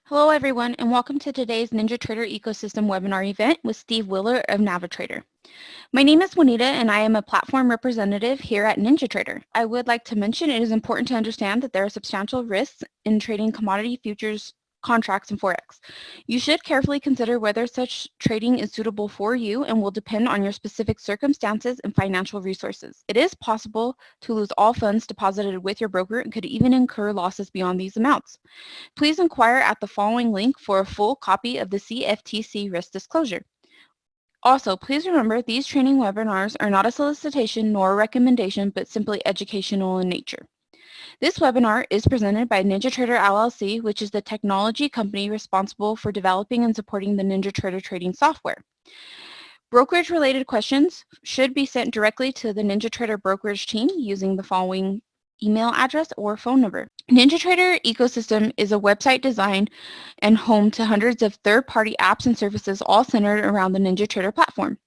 Hello everyone and welcome to today's NinjaTrader Ecosystem webinar event with Steve Wheeler of NaviTrader. My name is Juanita and I am a platform representative here at NinjaTrader. I would like to mention it is important to understand that there are substantial risks in trading commodity futures contracts and Forex. You should carefully consider whether such trading is suitable for you and will depend on your specific circumstances and financial resources. It is possible to lose all funds deposited with your broker and could even incur losses beyond these amounts. Please inquire at the following link for a full copy of the CFTC risk disclosure. Also, please remember these training webinars are not a solicitation nor a recommendation, but simply educational in nature. This webinar is presented by NinjaTrader LLC, which is the technology company responsible for developing and supporting the NinjaTrader trading software. Brokerage-related questions should be sent directly to the NinjaTrader brokerage team using the following email address or phone number. NinjaTrader Ecosystem is a website designed and home to hundreds of third-party apps and services all centered around the NinjaTrader platform.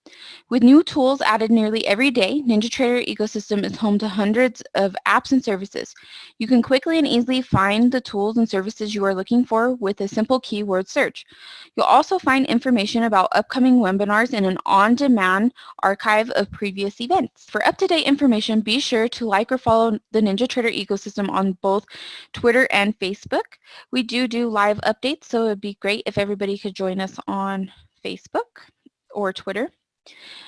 With new tools added nearly every day, NinjaTrader Ecosystem is home to hundreds of apps and services. You can quickly and easily find the tools and services you are looking for with a simple keyword search. You'll also find information about upcoming webinars and an on-demand archive of previous events. For up-to-date information, be sure to like or follow the NinjaTrader Ecosystem on both Twitter and Facebook. We do live updates, so it would be great if everybody could join us on Facebook or Twitter.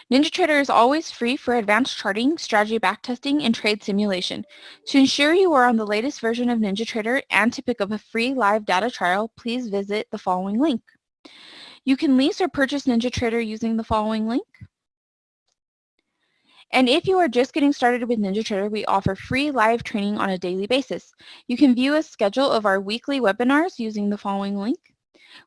NinjaTrader is always free for advanced charting, strategy backtesting, and trade simulation. To ensure you are on the latest version of NinjaTrader and to pick up a free live data trial, please visit the following link. You can lease or purchase NinjaTrader using the following link. And if you are just getting started with NinjaTrader, we offer free live training on a daily basis. You can view a schedule of our weekly webinars using the following link.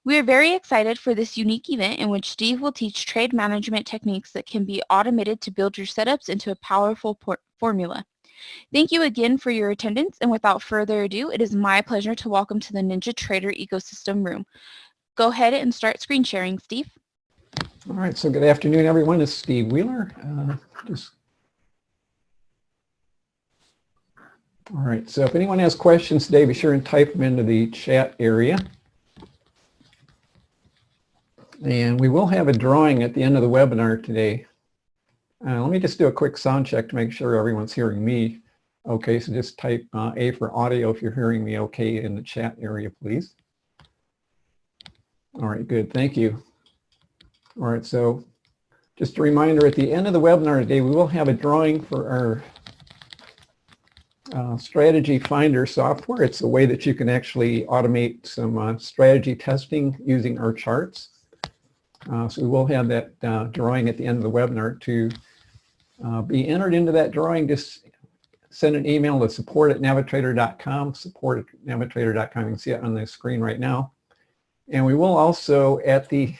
We are very excited for this unique event in which Steve will teach trade management techniques that can be automated to build your setups into a powerful formula. Thank you again for your attendance, and without further ado, it is my pleasure to welcome to the NinjaTrader Ecosystem room. Go ahead and start screen sharing, Steve. All right, so good afternoon, everyone. This is Steve Wheeler. All right, so if anyone has questions today, be sure and type them into the chat area. And we will have a drawing at the end of the webinar today. Let me just do a quick sound check to make sure everyone's hearing me. Okay, so just type A for audio if you're hearing me okay in the chat area, please. All right, good, thank you. All right, so just a reminder, at the end of the webinar today, we will have a drawing for our strategy finder software. It's a way that you can actually automate some strategy testing using our charts. So we will have that drawing at the end of the webinar. To be entered into that drawing, just send an email to support@navitrader.com, support@navitrader.com. You can see it on the screen right now. And we will also, at the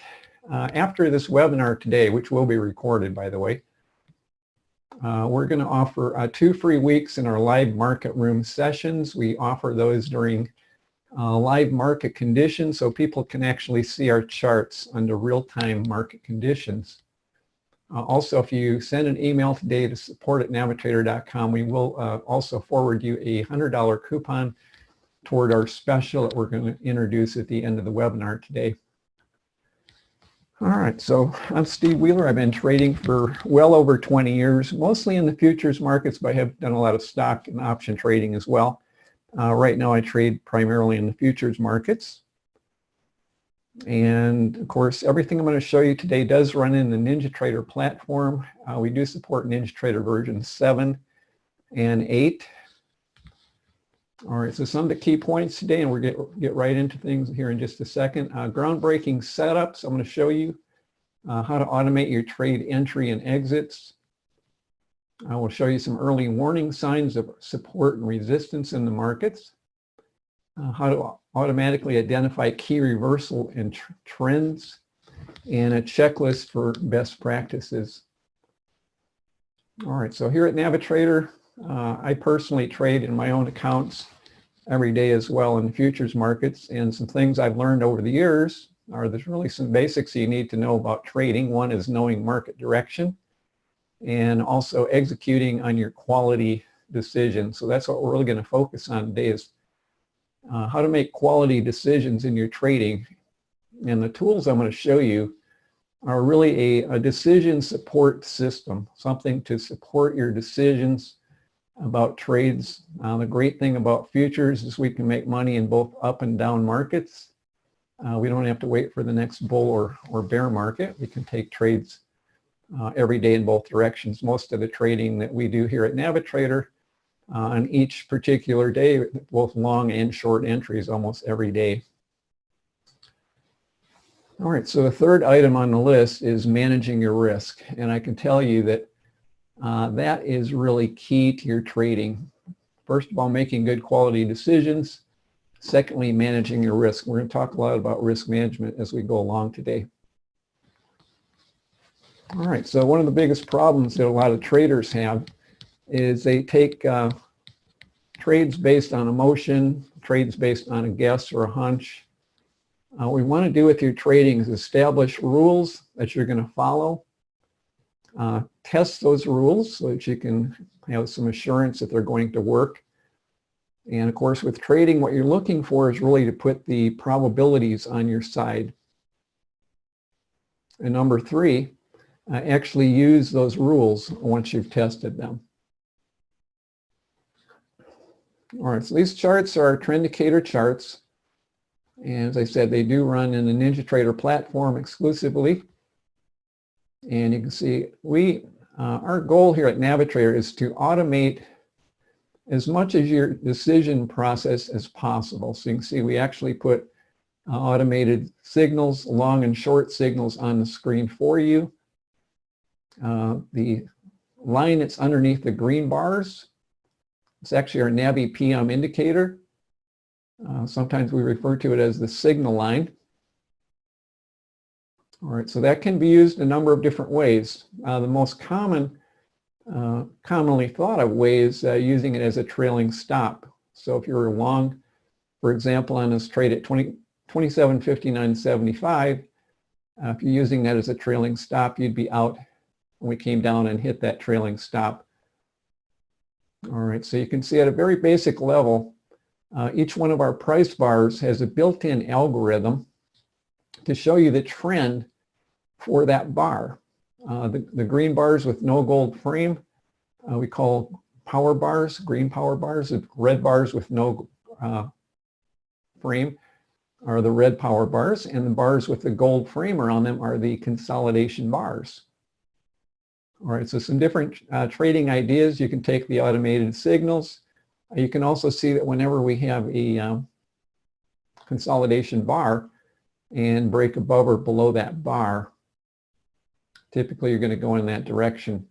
after this webinar today, which will be recorded, by the way, we're going to offer 2 free weeks in our live market room sessions. We offer those during live market conditions, so people can actually see our charts under real-time market conditions. Also, if you send an email today to support@navitrader.com, we will also forward you a $100 coupon toward our special that we're going to introduce at the end of the webinar today. All right, so I'm Steve Wheeler. I've been trading for well over 20 years, mostly in the futures markets, but I have done a lot of stock and option trading as well. Right now I trade primarily in the futures markets. And of course, everything I'm going to show you today does run in the NinjaTrader platform. We do support NinjaTrader version 7 and 8. All right, so some of the key points today, and we'll get right into things here in just a second. Groundbreaking setups. I'm going to show you how to automate your trade entry and exits. I will show you some early warning signs of support and resistance in the markets, how to automatically identify key reversal and trends, and a checklist for best practices. All right, so here at NaviTrader, I personally trade in my own accounts every day as well in the futures markets, and some things I've learned over the years are there's really some basics you need to know about trading. One is knowing market direction, and also executing on your quality decisions. So that's what we're really going to focus on today, is how to make quality decisions in your trading. And the tools I'm going to show you are really a decision support system, something to support your decisions about trades. The great thing about futures is we can make money in both up and down markets. We don't have to wait for the next bull or bear market. We can take trades every day in both directions. Most of the trading that we do here at NaviTrader on each particular day, both long and short entries almost every day. All right, so the third item on the list is managing your risk. And I can tell you that that is really key to your trading. First of all, making good quality decisions. Secondly, managing your risk. We're going to talk a lot about risk management as we go along today. All right, so one of the biggest problems that a lot of traders have is they take trades based on emotion, trades based on a guess or a hunch. What we want to do with your trading is establish rules that you're going to follow. Test those rules so that you can have some assurance that they're going to work. And of course, with trading, what you're looking for is really to put the probabilities on your side. And number three, actually use those rules once you've tested them. All right, so these charts are Trendicator charts. And as I said, they do run in the NinjaTrader platform exclusively. And you can see our goal here at NaviTrader is to automate as much of your decision process as possible. So you can see we actually put automated signals, long and short signals on the screen for you. The line that's underneath the green bars, it's actually our Navi PM indicator. Sometimes we refer to it as the signal line. All right, so that can be used a number of different ways. The most commonly thought of way is using it as a trailing stop. So if you're long, for example, on this trade at 27.59.75, if you're using that as a trailing stop, you'd be out when we came down and hit that trailing stop. All right, so you can see at a very basic level, each one of our price bars has a built-in algorithm to show you the trend for that bar. The green bars with no gold frame, we call power bars, green power bars. The red bars with no frame are the red power bars, and the bars with the gold frame around them are the consolidation bars. All right, so some different trading ideas. You can take the automated signals. You can also see that whenever we have a consolidation bar and break above or below that bar, typically you're going to go in that direction.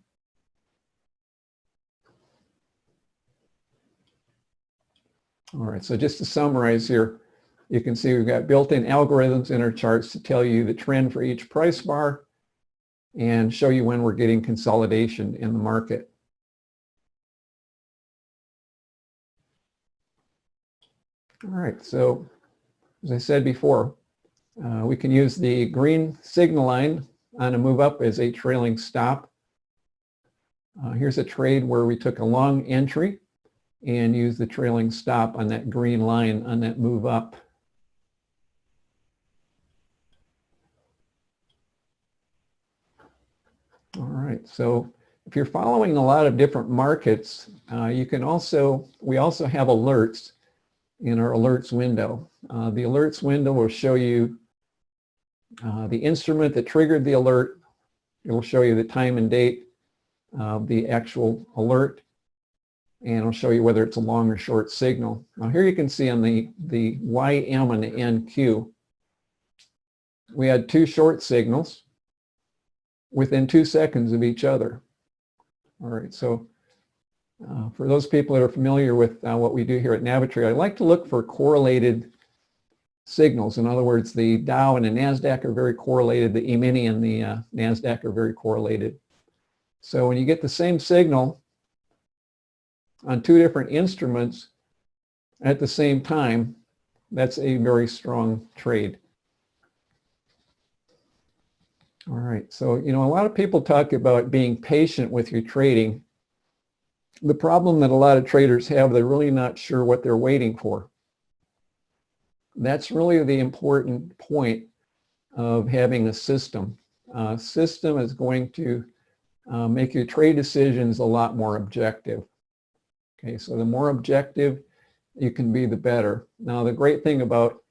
All right, so just to summarize here, you can see we've got built-in algorithms in our charts to tell you the trend for each price bar and show you when we're getting consolidation in the market. All right, so as I said before, we can use the green signal line on a move up as a trailing stop. Here's a trade where we took a long entry and used the trailing stop on that green line on that move up. All right, so if you're following a lot of different markets, we also have alerts in our alerts window. The alerts window will show you the instrument that triggered the alert. It will show you the time and date of the actual alert, and it'll show you whether it's a long or short signal. Now here you can see on the YM and the NQ, we had two short signals within 2 seconds of each other. All right, so for those people that are familiar with what we do here at NaviTrader, I like to look for correlated signals. In other words, the Dow and the NASDAQ are very correlated. The E-mini and the NASDAQ are very correlated. So when you get the same signal on two different instruments at the same time, that's a very strong trade. All right, so a lot of people talk about being patient with your trading. The problem that a lot of traders have, they're really not sure what they're waiting for. that's really the important point of having a system. System is going to make your trade decisions a lot more objective. Okay, so the more objective you can be, the better. Now, the great thing about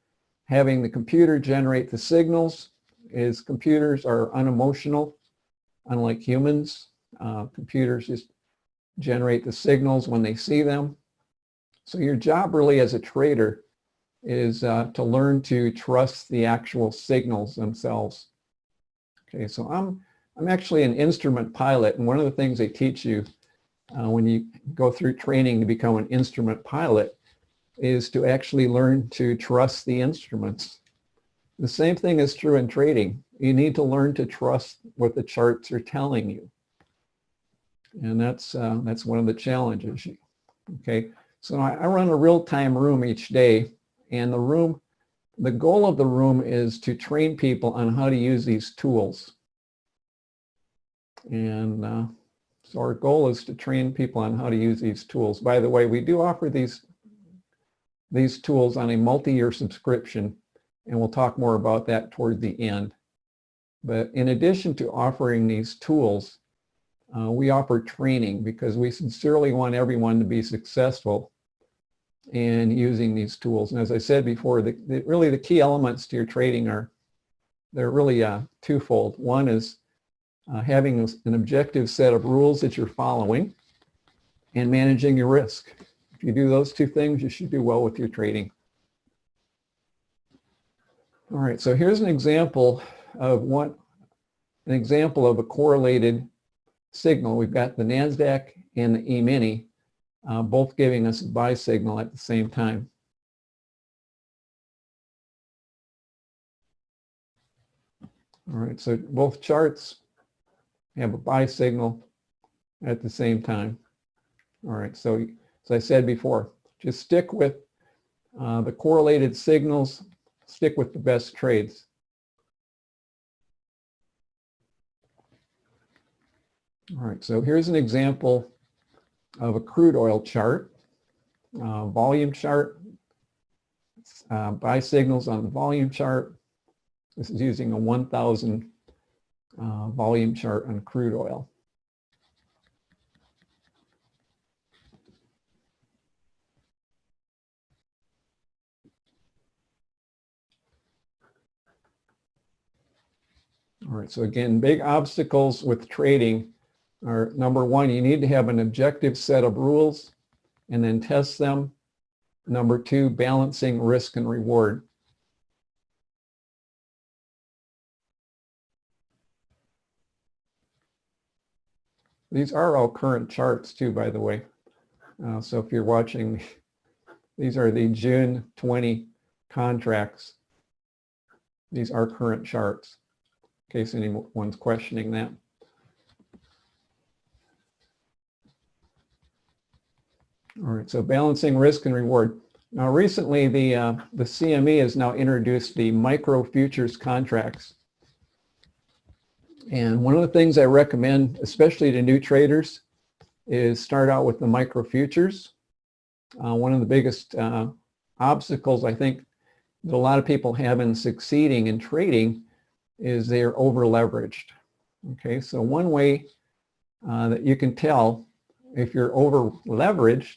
having the computer generate the signals is computers are unemotional, unlike humans. Computers just generate the signals when they see them. So your job really as a trader is to learn to trust the actual signals themselves. Okay, so I'm actually an instrument pilot, and one of the things they teach you when you go through training to become an instrument pilot is to actually learn to trust the instruments. The same thing is true in trading. You need to learn to trust what the charts are telling you, and that's one of the challenges. Okay, so I run a real-time room each day, and the goal of the room is to train people on how to use these tools. And so our goal is to train people on how to use these tools. By the way, we do offer these tools on a multi-year subscription, and we'll talk more about that toward the end. But in addition to offering these tools, we offer training because we sincerely want everyone to be successful in using these tools. And as I said before, really the key elements to your trading they're really twofold. One is having an objective set of rules that you're following and managing your risk. If you do those two things, you should do well with your trading. All right, so here's an example of a correlated signal. We've got the NASDAQ and the E-mini both giving us a buy signal at the same time. All right, so both charts have a buy signal at the same time. All right, so as I said before, just stick with the correlated signals, stick with the best trades. All right, so here's an example of a crude oil chart, volume chart, buy signals on the volume chart. This is using a 1,000 volume chart on crude oil. All right, so again, big obstacles with trading are, number one, you need to have an objective set of rules and then test them. Number two, balancing risk and reward. These are all current charts too, by the way. So if you're watching, these are the June 20 contracts. These are current charts, in case anyone's questioning that. All right, so balancing risk and reward. Now recently the CME has now introduced the micro futures contracts. And one of the things I recommend, especially to new traders, is start out with the micro futures. One of the biggest obstacles I think that a lot of people have in succeeding in trading is they're over leveraged. Okay, so one way that you can tell if you're over leveraged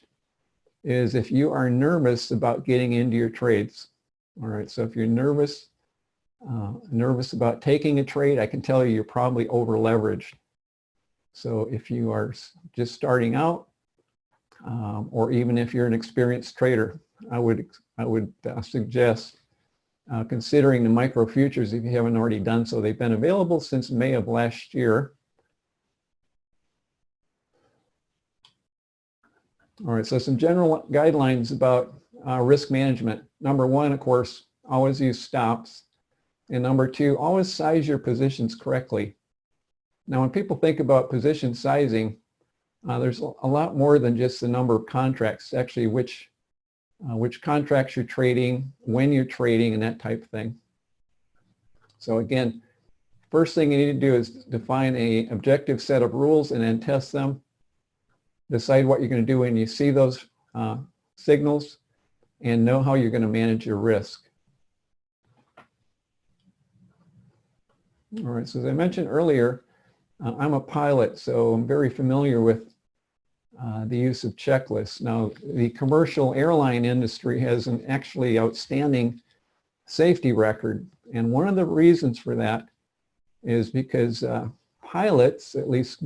is if you are nervous about getting into your trades. All right, so if you're nervous about taking a trade, I can tell you you're probably over leveraged. So if you are just starting out, or even if you're an experienced trader, I would suggest considering the micro futures if you haven't already done so. They've been available since May of last year. All right, so some general guidelines about risk management. Number one, of course, always use stops. And number two, always size your positions correctly. Now, when people think about position sizing, there's a lot more than just the number of contracts, actually which contracts you're trading, when you're trading, and that type of thing. So again, first thing you need to do is define an objective set of rules and then test them. Decide what you're going to do when you see those signals and know how you're going to manage your risk. All right, so as I mentioned earlier, I'm a pilot, so I'm very familiar with the use of checklists. Now, the commercial airline industry has an actually outstanding safety record, and one of the reasons for that is because pilots, at least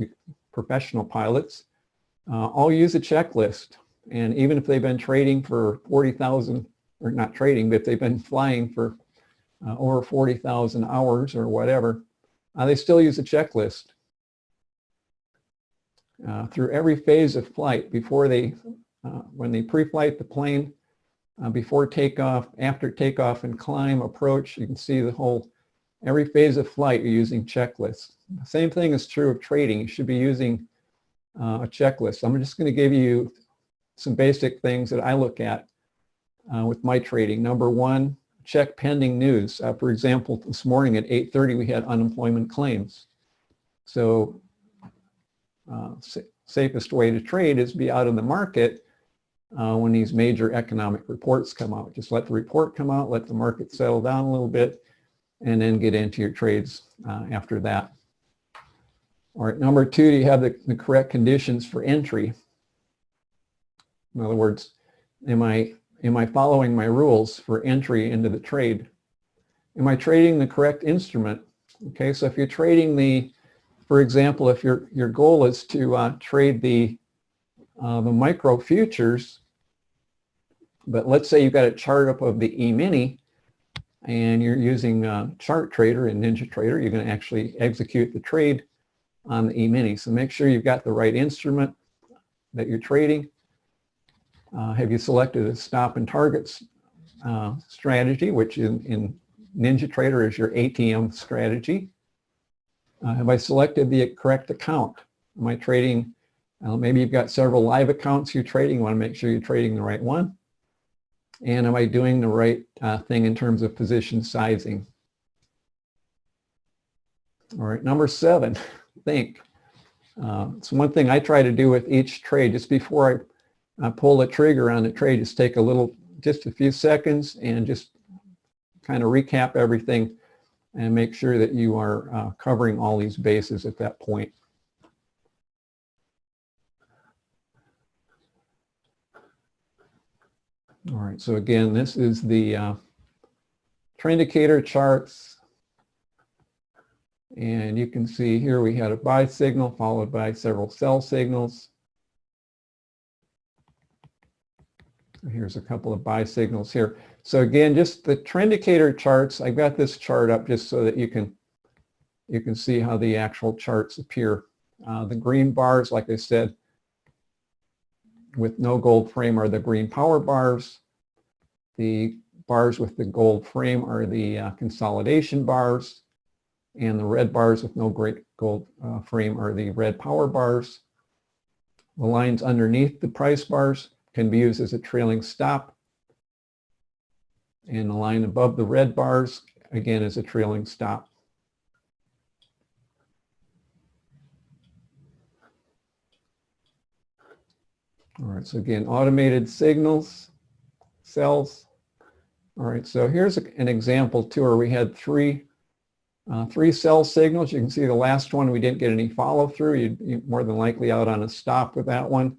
professional pilots, all use a checklist. And even if they've been trading for 40,000, or not trading, but if they've been flying for over 40,000 hours or whatever, they still use a checklist. Through every phase of flight, before they, when they pre-flight the plane, before takeoff, after takeoff and climb, approach, you can see the whole, every phase of flight you're using checklists. The same thing is true of trading. You should be using a checklist. I'm just going to give you some basic things that I look at with my trading. Number one, check pending news. For example, this morning at 8:30 we had unemployment claims. So safest way to trade is be out of the market when these major economic reports come out. Just let the report come out, let the market settle down a little bit, and then get into your trades after that. All right, number two, do you have the correct conditions for entry? In other words, am I following my rules for entry into the trade? Am I trading the correct instrument? Okay, so if you're trading the, for example, if your goal is to trade the micro futures, but let's say you've got a chart up of the E-mini and you're using Chart Trader and NinjaTrader, you're going to actually execute the trade on the E-mini. So make sure you've got the right instrument that you're trading. Have you selected a stop and targets strategy, which in NinjaTrader is your ATM strategy? Have I selected the correct account? Am I trading, maybe you've got several live accounts you're trading, you want to make sure you're trading the right one. And am I doing the right thing in terms of position sizing? All right, number 7, think. It's one thing I try to do with each trade. Just before I pull the trigger on the trade, just take just a few seconds and just kind of recap everything and make sure that you are covering all these bases at that point. All right, so again, this is the Trendicator charts. And you can see here we had a buy signal followed by several sell signals. Here's a couple of buy signals here. So again, just the Trendicator charts, I've got this chart up just so that you can see how the actual charts appear. The green bars, like I said, with no gold frame are the green power bars. The bars with the gold frame are the consolidation bars. And the red bars with no gold frame are the red power bars. The lines underneath the price bars can be used as a trailing stop. And the line above the red bars, again, is a trailing stop. All right, so again, automated signals, sells. All right, so here's an example too where we had three sell signals. You can see the last one, we didn't get any follow through. You're more than likely out on a stop with that one.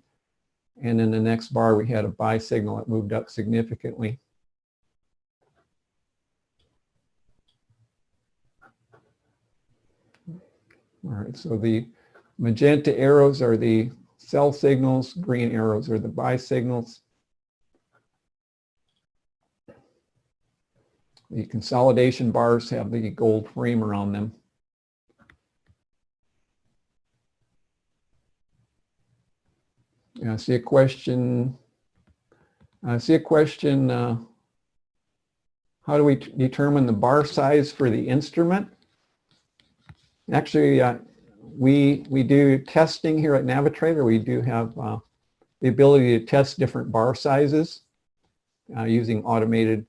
And in the next bar, we had a buy signal that moved up significantly. All right, so the magenta arrows are the sell signals, green arrows are the buy signals. The consolidation bars have the gold frame around them. I see a question. How do we determine the bar size for the instrument? Actually, we do testing here at NaviTrader. We do have the ability to test different bar sizes using automated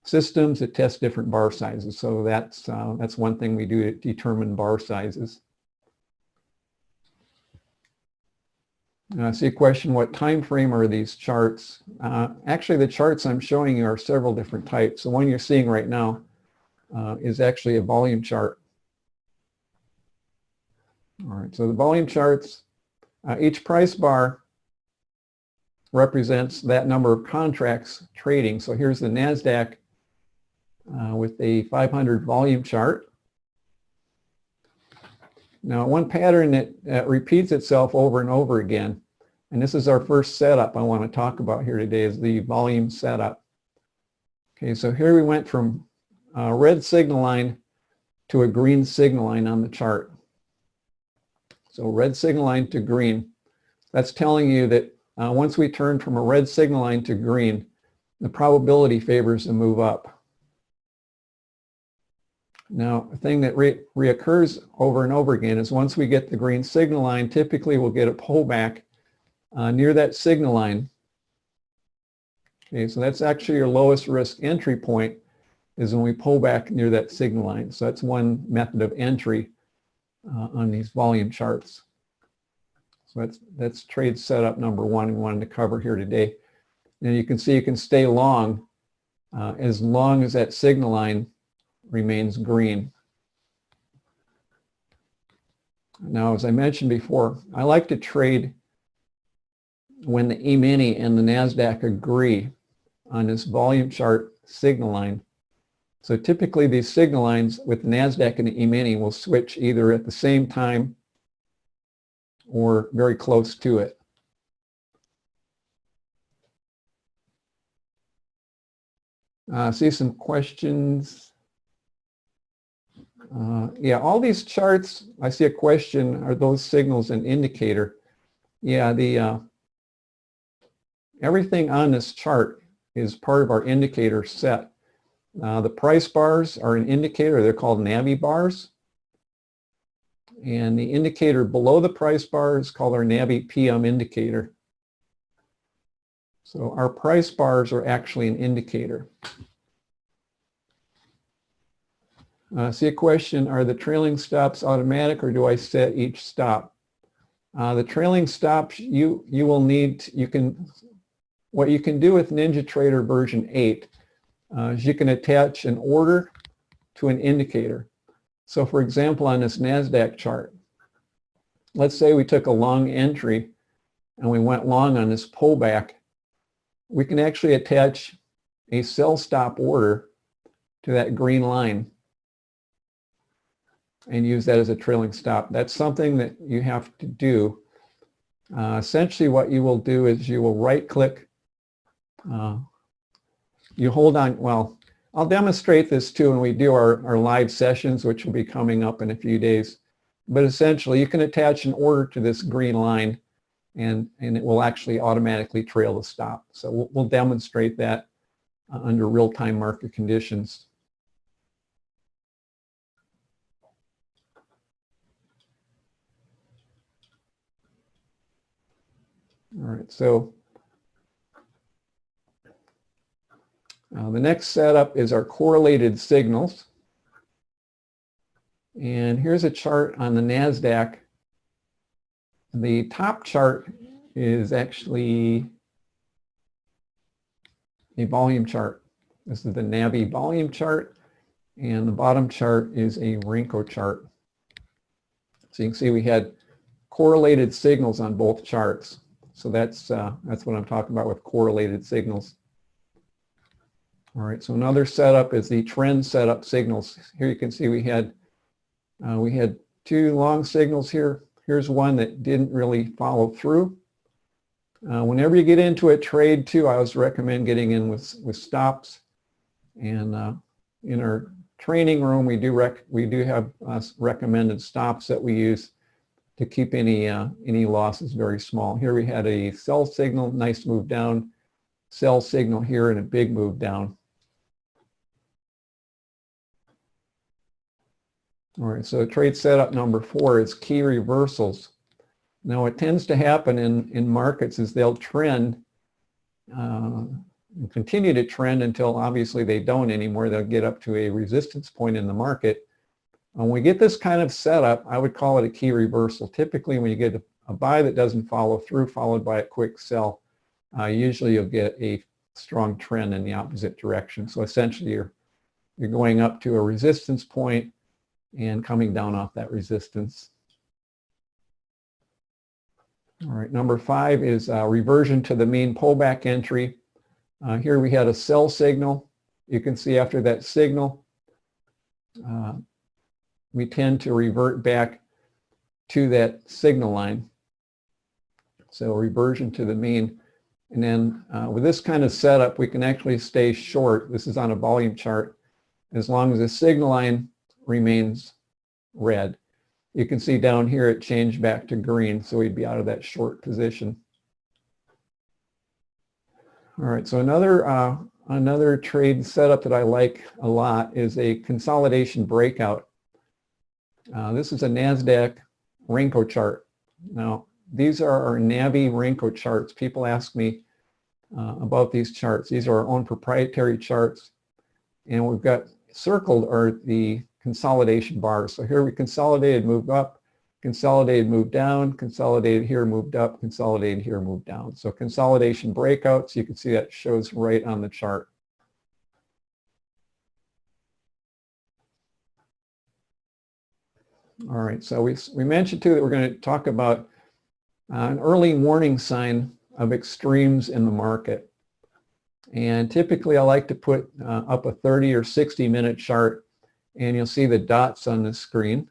systems that test different bar sizes. So that's one thing we do to determine bar sizes. I see a question, what time frame are these charts? Actually, the charts I'm showing you are several different types. The one you're seeing right now is actually a volume chart. All right, so the volume charts, each price bar represents that number of contracts trading. So here's the NASDAQ with a 500 volume chart. Now, one pattern that repeats itself over and over again, and this is our first setup I want to talk about here today, is the volume setup. Okay, so here we went from a red signal line to a green signal line on the chart. So red signal line to green. That's telling you that once we turn from a red signal line to green, the probability favors a move up. Now, a thing that reoccurs over and over again is once we get the green signal line, typically we'll get a pullback near that signal line. Okay, so that's actually your lowest risk entry point, is when we pull back near that signal line. So that's one method of entry on these volume charts. So that's trade setup number one we wanted to cover here today. And you can see you can stay long as that signal line remains green. Now, as I mentioned before, I like to trade when the E-mini and the NASDAQ agree on this volume chart signal line. So typically these signal lines with the NASDAQ and the E-mini will switch either at the same time or very close to it. See some questions. Yeah, all these charts, I see a question, are those signals an indicator? Yeah, everything on this chart is part of our indicator set. The price bars are an indicator. They're called Navi bars. And the indicator below the price bar is called our Navi PM indicator. So our price bars are actually an indicator. See a question, are the trailing stops automatic or do I set each stop? The trailing stops you will need, what you can do with NinjaTrader version 8 is you can attach an order to an indicator. So for example, on this NASDAQ chart, let's say we took a long entry and we went long on this pullback, we can actually attach a sell stop order to that green line and use that as a trailing stop. That's something that you have to do. Essentially what you will do is you will right click, you hold on, well, I'll demonstrate this too when we do our live sessions, which will be coming up in a few days. But essentially you can attach an order to this green line and it will actually automatically trail the stop. So we'll demonstrate that under real-time market conditions. All right, so the next setup is our correlated signals. And here's a chart on the NASDAQ. The top chart is actually a volume chart. This is the Navi volume chart, and the bottom chart is a Renko chart. So you can see we had correlated signals on both charts. So that's what I'm talking about with correlated signals. All right, so another setup is the trend setup signals. Here you can see we had two long signals here. Here's one that didn't really follow through. Whenever you get into a trade too, I always recommend getting in with stops. And in our training room, we do have recommended stops that we use to keep any losses very small. Here we had a sell signal, nice move down, sell signal here, and a big move down. All right, so trade setup number 4 is key reversals. Now what tends to happen in markets is they'll trend and continue to trend until obviously they don't anymore. They'll get up to a resistance point in the market. When we get this kind of setup, I would call it a key reversal. Typically when you get a buy that doesn't follow through followed by a quick sell, usually you'll get a strong trend in the opposite direction. So essentially you're going up to a resistance point and coming down off that resistance. All right, number 5 is reversion to the mean pullback entry. Here we had a sell signal. You can see after that signal, we tend to revert back to that signal line. So reversion to the mean. And then with this kind of setup, we can actually stay short. This is on a volume chart. As long as the signal line remains red. You can see down here it changed back to green, so we'd be out of that short position. All right, so another trade setup that I like a lot is a consolidation breakout. This is a NASDAQ Renko chart. Now, these are our Navi Renko charts. People ask me about these charts. These are our own proprietary charts, and we've got circled are the consolidation bars. So here we consolidated, moved up, consolidated, moved down, consolidated here, moved up, consolidated here, moved down. So consolidation breakouts, you can see that shows right on the chart. All right, so we mentioned too that we're going to talk about an early warning sign of extremes in the market. And typically I like to put up a 30 or 60 minute chart, and you'll see the dots on the screen.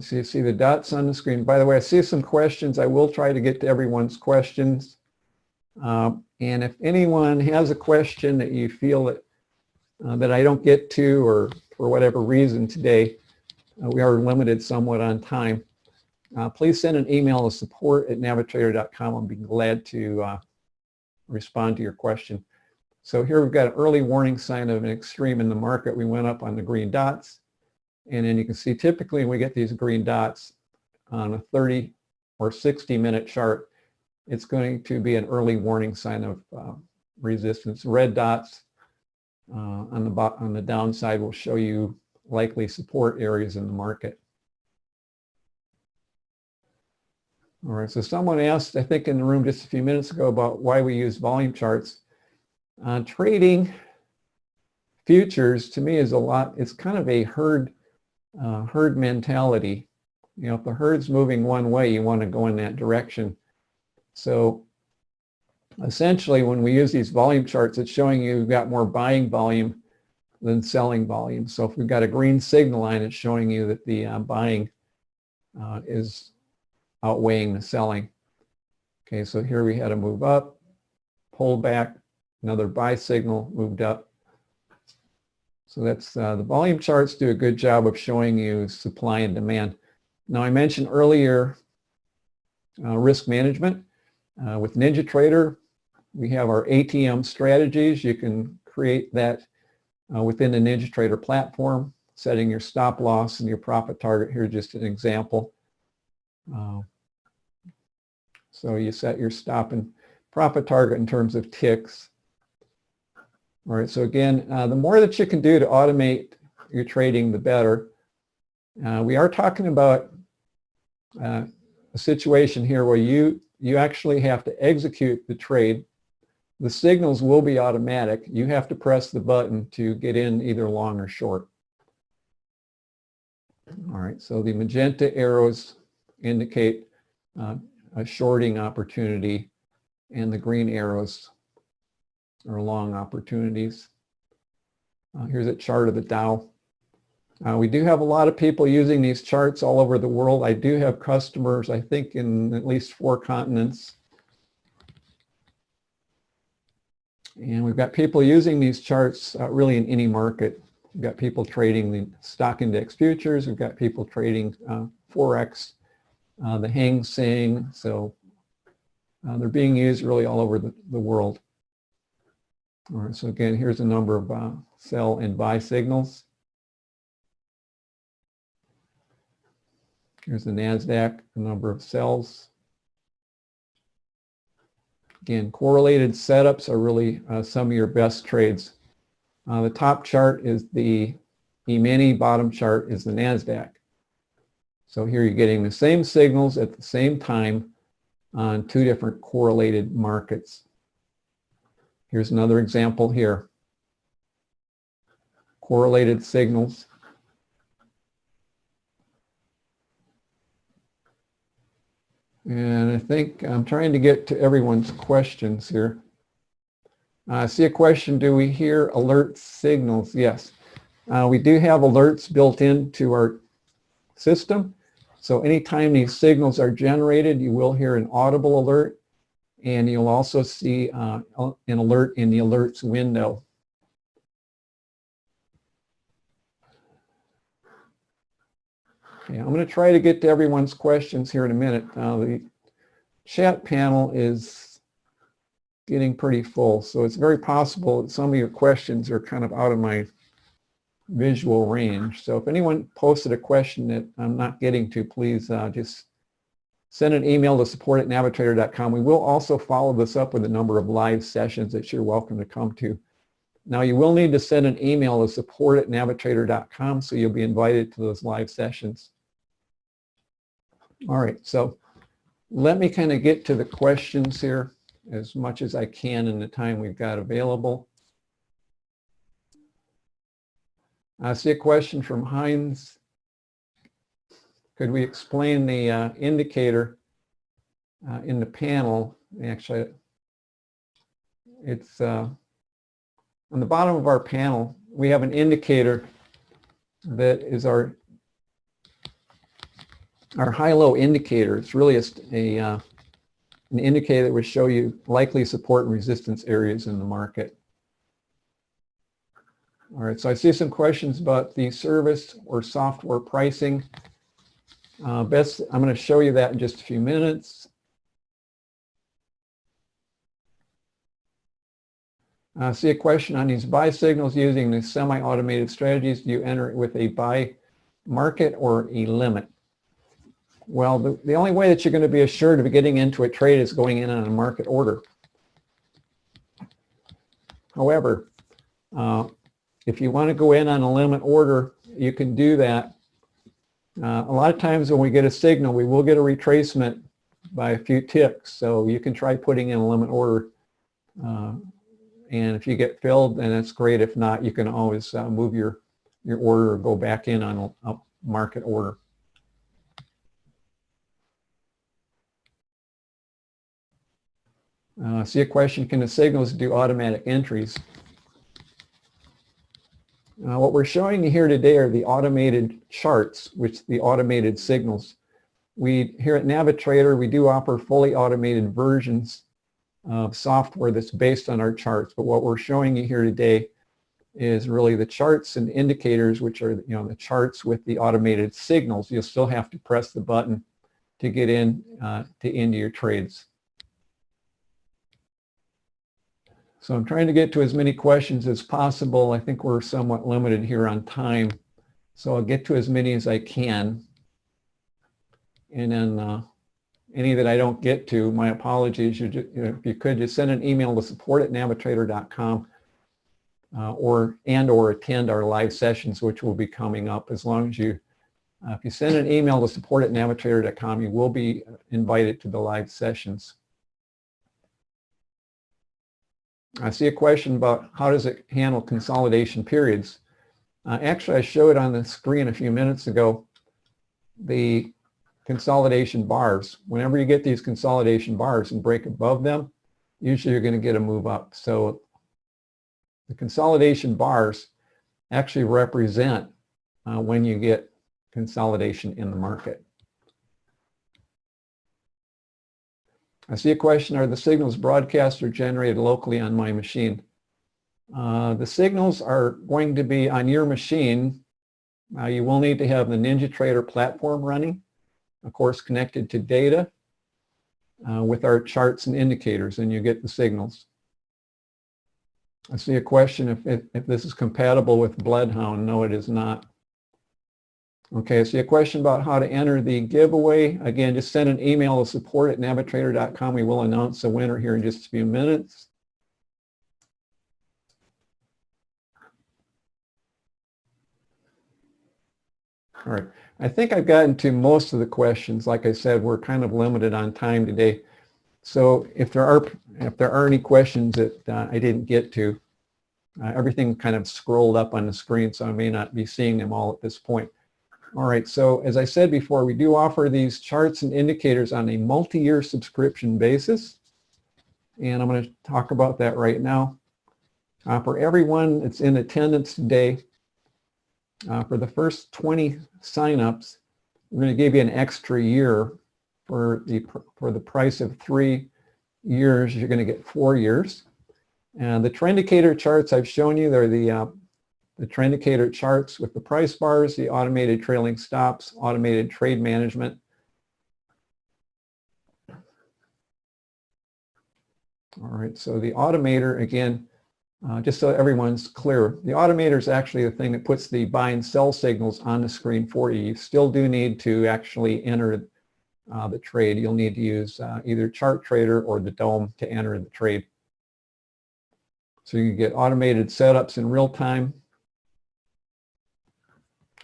So you see the dots on the screen. By the way, I see some questions. I will try to get to everyone's questions. And if anyone has a question that you feel that I don't get to, or for whatever reason today, we are limited somewhat on time, please send an email to support@navitrader.com. I'll be glad to respond to your question. So here we've got an early warning sign of an extreme in the market. We went up on the green dots, and then you can see typically when we get these green dots on a 30 or 60 minute chart, it's going to be an early warning sign of resistance. Red dots on the downside will show you likely support areas in the market. All right, so someone asked, I think in the room just a few minutes ago, about why we use volume charts. Trading futures to me is it's kind of a herd mentality. You know, if the herd's moving one way, you want to go in that direction. So essentially when we use these volume charts, it's showing you've got more buying volume than selling volume. So if we've got a green signal line, it's showing you that the buying is outweighing the selling. Okay, so here we had a move up, pull back, another buy signal, moved up. So that's the volume charts do a good job of showing you supply and demand. Now I mentioned earlier risk management. With NinjaTrader, we have our ATM strategies. You can create that within the NinjaTrader platform, setting your stop loss and your profit target. Here's just an example. So you set your stop and profit target in terms of ticks. All right, so again, the more that you can do to automate your trading, the better. We are talking about a situation here where you actually have to execute the trade. The signals will be automatic. You have to press the button to get in either long or short. All right, so the magenta arrows indicate a shorting opportunity, and the green arrows are long opportunities. Here's a chart of the Dow. We do have a lot of people using these charts all over the world. I do have customers, I think, in at least 4 continents. And we've got people using these charts really in any market. We've got people trading the stock index futures. We've got people trading Forex, the Hang Seng. So they're being used really all over the world. All right, so again, here's a number of sell and buy signals. Here's the NASDAQ, the number of sells. Again, correlated setups are really some of your best trades. The top chart is the E-mini, bottom chart is the NASDAQ. So here you're getting the same signals at the same time on 2 different correlated markets. Here's another example here. Correlated signals. And I think I'm trying to get to everyone's questions here. I see a question, do we hear alert signals? Yes. We do have alerts built into our system. So anytime these signals are generated, you will hear an audible alert, and you'll also see an alert in the alerts window. Okay, I'm going to try to get to everyone's questions here in a minute. The chat panel is getting pretty full, so it's very possible that some of your questions are kind of out of my visual range. So if anyone posted a question that I'm not getting to, please just send an email to support@navitrader.com. We will also follow this up with a number of live sessions that you're welcome to come to. Now, you will need to send an email to support@navitrader.com, so you'll be invited to those live sessions. All right, so let me kind of get to the questions here as much as I can in the time we've got available. I see a question from Heinz. Could we explain the indicator in the panel? Actually, it's on the bottom of our panel. We have an indicator that is our high-low indicator. It's really an indicator that will show you likely support and resistance areas in the market. All right, so I see some questions about the service or software pricing. I'm going to show you that in just a few minutes. I see a question on these buy signals using the semi-automated strategies. Do you enter it with a buy market or a limit? Well, the only way that you're going to be assured of getting into a trade is going in on a market order. However, if you want to go in on a limit order, you can do that. A lot of times when we get a signal, we will get a retracement by a few ticks. So you can try putting in a limit order. And if you get filled, then that's great. If not, you can always move your order or go back in on a market order. See a question, can the signals do automatic entries? What we're showing you here today are the automated charts, which the automated signals. We here at NaviTrader, we do offer fully automated versions of software that's based on our charts. But what we're showing you here today is really the charts and indicators, which are the charts with the automated signals. You'll still have to press the button to get into your trades. So I'm trying to get to as many questions as possible. I think we're somewhat limited here on time, so I'll get to as many as I can. And then any that I don't get to, my apologies. If you could just send an email to support@navitrader.com or attend our live sessions, which will be coming up. As long as if you send an email to support@navitrader.com, you will be invited to the live sessions. I see a question about how does it handle consolidation periods. Actually, I showed on the screen a few minutes ago the consolidation bars. Whenever you get these consolidation bars and break above them, usually you're going to get a move up. So the consolidation bars actually represent when you get consolidation in the market. I see a question, are the signals broadcast or generated locally on my machine? The signals are going to be on your machine. You will need to have the NinjaTrader platform running, of course connected to data with our charts and indicators, and you get the signals. I see a question if this is compatible with Bloodhound. No, it is not. Okay, I see a question about how to enter the giveaway. Again, just send an email to support@navitrader.com. We will announce the winner here in just a few minutes. All right, I think I've gotten to most of the questions. Like I said, we're kind of limited on time today. So if there are any questions that I didn't get to, everything kind of scrolled up on the screen, so I may not be seeing them all at this point. All right, so as I said before, we do offer these charts and indicators on a multi-year subscription basis. And I'm going to talk about that right now. For everyone that's in attendance today, for the first 20 signups, we're going to give you an extra year for the price of 3 years. You're going to get 4 years. And the Trendicator charts I've shown you, they're the Trendicator charts with the price bars, the automated trailing stops, automated trade management. All right, so the automator, again, just so everyone's clear, the automator is actually the thing that puts the buy and sell signals on the screen for you. You still do need to actually enter the trade. You'll need to use either ChartTrader or the DOM to enter the trade. So you can get automated setups in real time.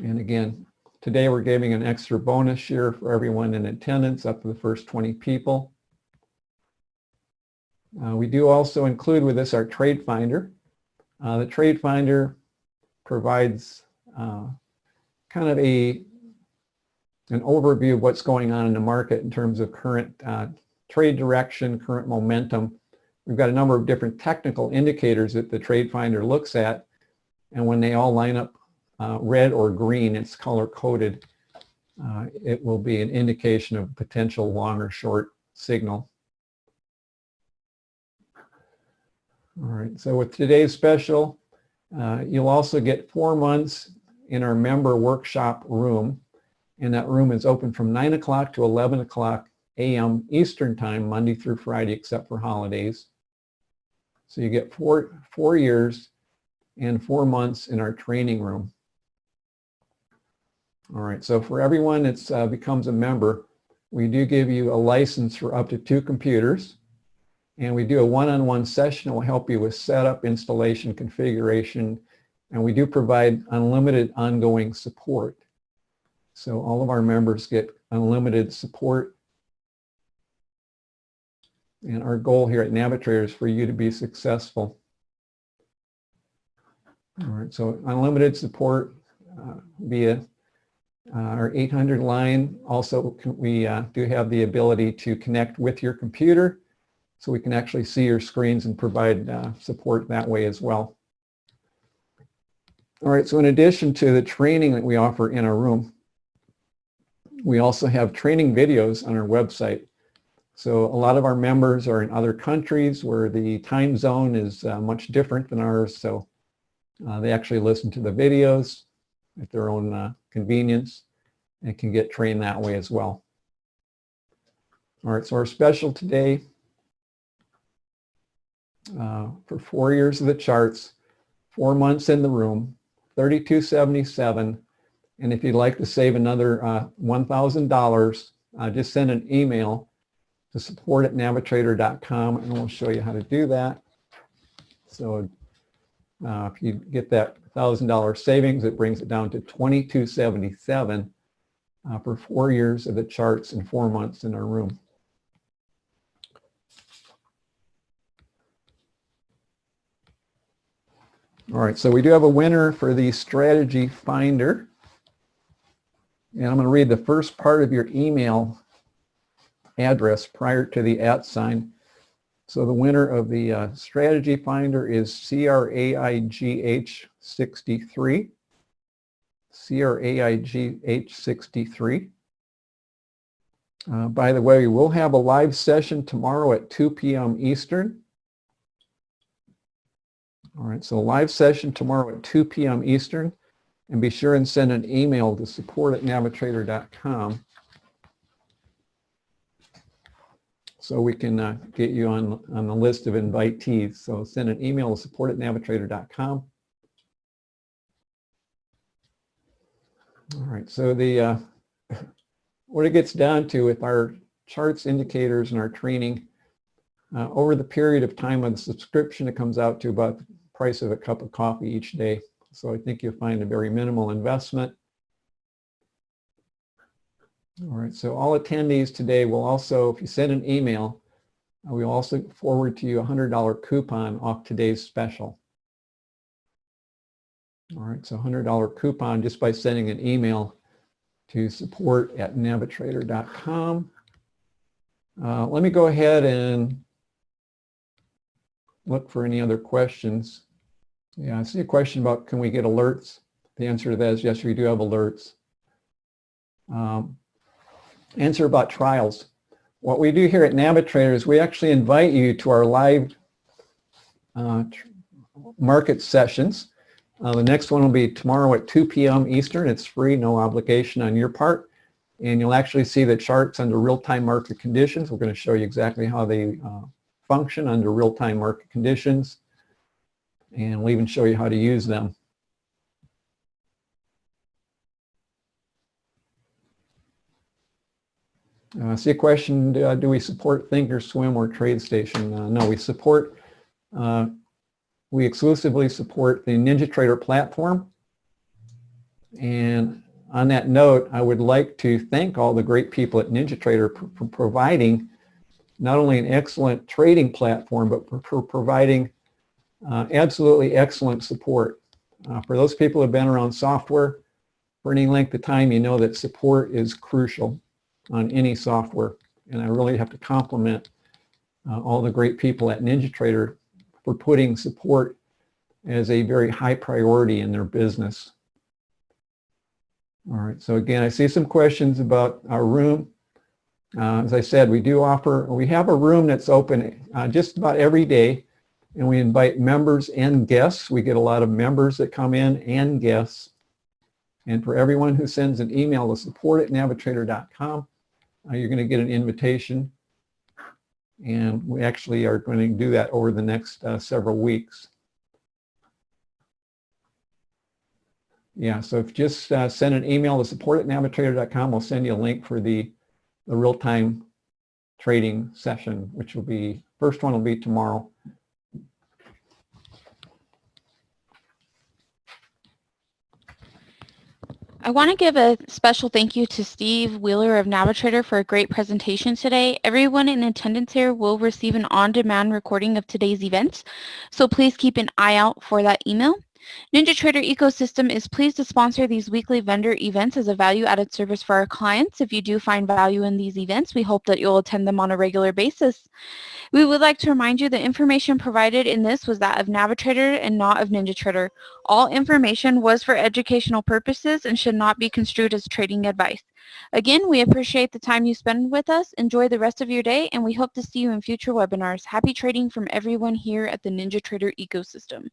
And again, today we're giving an extra bonus share for everyone in attendance up to the first 20 people. We do also include with this our Trade Finder. The Trade Finder provides kind of an overview of what's going on in the market in terms of current trade direction, current momentum. We've got a number of different technical indicators that the Trade Finder looks at, and when they all line up red or green, it's color-coded. It will be an indication of potential long or short signal. All right, so with today's special, you'll also get 4 months in our member workshop room, and that room is open from 9 o'clock to 11 o'clock a.m. Eastern Time, Monday through Friday, except for holidays. So you get 4 years and 4 months in our training room. All right, so for everyone that becomes a member, we do give you a license for up to 2 computers. And we do a one-on-one session that will help you with setup, installation, configuration, and we do provide unlimited ongoing support. So all of our members get unlimited support. And our goal here at NaviTrader is for you to be successful. All right, so unlimited support via our 800 line. Also, we do have the ability to connect with your computer, so we can actually see your screens and provide support that way as well. All right, so in addition to the training that we offer in our room, we also have training videos on our website. So a lot of our members are in other countries where the time zone is much different than ours, so they actually listen to the videos at their own convenience and can get trained that way as well. All right, so our special today, for 4 years of the charts, 4 months in the room, $32.77. And if you'd like to save another $1,000, just send an email to support@navitrader.com and we'll show you how to do that. So if you get that $1,000 savings, it brings it down to $22.77 for 4 years of the charts and 4 months in our room. All right, so we do have a winner for the Strategy Finder. And I'm going to read the first part of your email address prior to the @ sign. So the winner of the Strategy Finder is CRAIGH63. CRAIGH63. By the way, we'll have a live session tomorrow at 2 p.m. Eastern. All right, so live session tomorrow at 2 p.m. Eastern, and be sure and send an email to support@navitrader.com so we can get you on the list of invitees. So send an email to support@navitrator.com. All right, so what it gets down to with our charts, indicators, and our training, over the period of time of the subscription, it comes out to about the price of a cup of coffee each day. So I think you'll find a very minimal investment. All right, so all attendees today will also, if you send an email, we'll also forward to you a $100 coupon off today's special. All right, so $100 coupon just by sending an email to support@NaviTrader.com. Let me go ahead and look for any other questions. Yeah, I see a question about can we get alerts? The answer to that is yes, we do have alerts. Answer about trials. What we do here at NaviTrader is we actually invite you to our live market sessions. The next one will be tomorrow at 2 p.m. Eastern. It's free, no obligation on your part. And you'll actually see the charts under real-time market conditions. We're going to show you exactly how they function under real-time market conditions. And we'll even show you how to use them. See a question, do we support Thinkorswim or TradeStation? No, we exclusively support the NinjaTrader platform. And on that note, I would like to thank all the great people at NinjaTrader for providing not only an excellent trading platform, but for providing absolutely excellent support. For those people who have been around software for any length of time, you know that support is crucial on any software. And I really have to compliment all the great people at NinjaTrader for putting support as a very high priority in their business. All right, so again, I see some questions about our room. As I said, we have a room that's open just about every day, and we invite members and guests. We get a lot of members that come in and guests. And for everyone who sends an email to support@NaviTrader.com, you're going to get an invitation. And we actually are going to do that over the next several weeks. Yeah, so if you just send an email to support@NaviTrader.com, we'll send you a link for the real-time trading session, which will be, first one will be tomorrow. I want to give a special thank you to Steve Wheeler of NaviTrader for a great presentation today. Everyone in attendance here will receive an on-demand recording of today's events, so please keep an eye out for that email. NinjaTrader Ecosystem is pleased to sponsor these weekly vendor events as a value-added service for our clients. If you do find value in these events, we hope that you'll attend them on a regular basis. We would like to remind you the information provided in this was that of NaviTrader and not of NinjaTrader. All information was for educational purposes and should not be construed as trading advice. Again, we appreciate the time you spend with us. Enjoy the rest of your day, and we hope to see you in future webinars. Happy trading from everyone here at the NinjaTrader ecosystem.